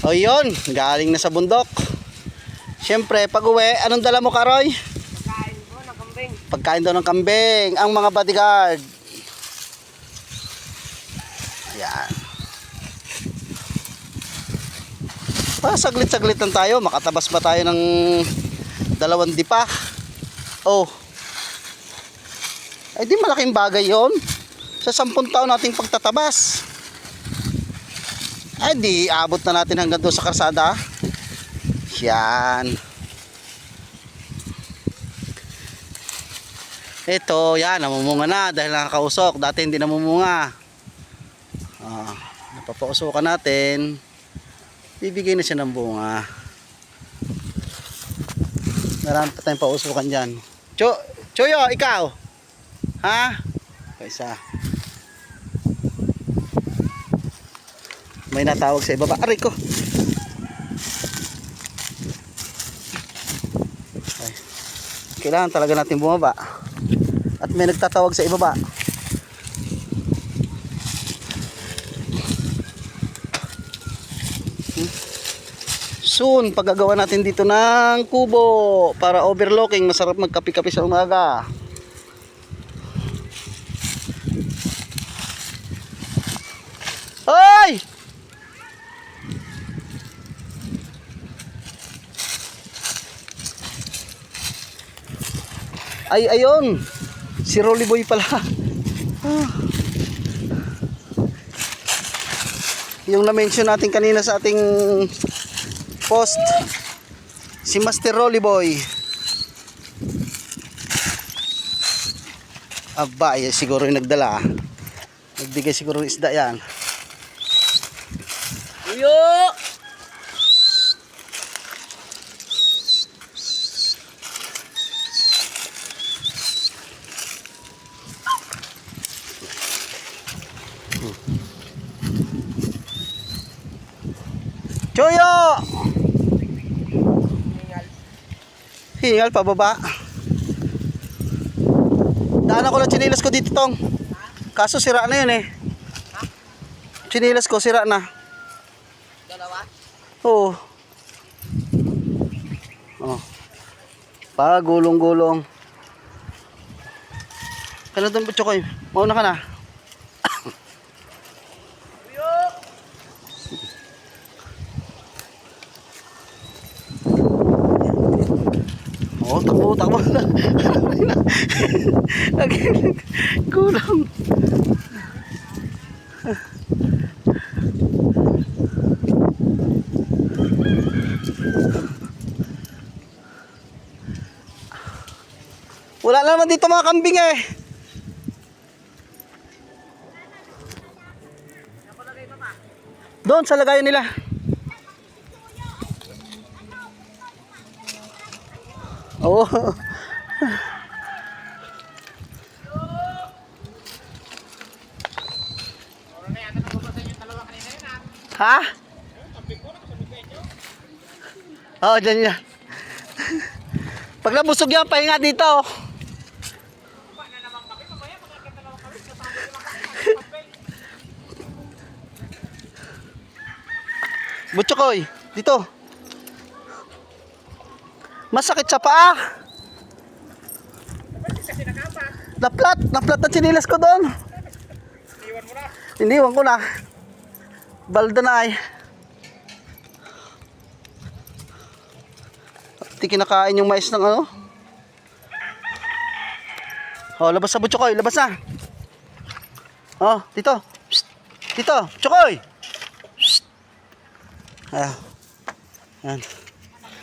O yun, galing na sa bundok. Siyempre, pag uwi, anong dala mo, Karoy? Pagkain ko ng kambing. Pagkain daw ng kambing, ang mga bodyguard. Yan. Saglit-saglit lang tayo. Makatabas ba tayo ng 2 dipa? Oh. Ay di malaking bagay yon sa 10 taon nating pagtatabas. Ay di abot na natin hanggang doon sa karsada. Yan. Ito, yan, namumunga na dahil nakakausok. Dati hindi namumunga. Napapausukan natin. Bibigay na siya ng bunga. Marami pa tayong pausukan dyan. Choyo, ikaw? Ha? Isa. May natawag sa ibaba. Aray ko. Ay. Kailangan talaga natin bumaba. At may nagtatawag sa ibaba. Soon, paggagawa natin dito ng kubo para overlooking, masarap magkape-kape sa umaga. Hoy! Ay, ayun. Si Rolly Boy pala. Yung na-mention natin kanina sa ating post, si Master Rolly Boy. Aba, yan siguro yung nagdala. Nagbigay siguro ng isda yan. Uyo! Choyo! Hingal pababa. Daanan ko lang chinilas ko dito, Tong. Kaso sira na yun eh. Chinilas ko sira na. Dalawa? Oo. Oh. Pagulong-gulong. Kailan doon butso ko eh? Mauna ka na. Oh, takbo. Kulang. Wala na naman dito mga kambing eh. Doon sa lagayan nila. Oo. Ha? Oo, dyan yan. Pag nabusog yan, pahinga dito. Butchokoy, dito. Masakit sa paa. Naplat na chinilas ko doon. Iniwan ko na. Balda na ay. Hindi kinakain yung mais ng ano. Oh, labas sa Butchokoy, labas na. Oh, dito. Psst. Dito, Butchokoy. Psst. Ayan. Ayan.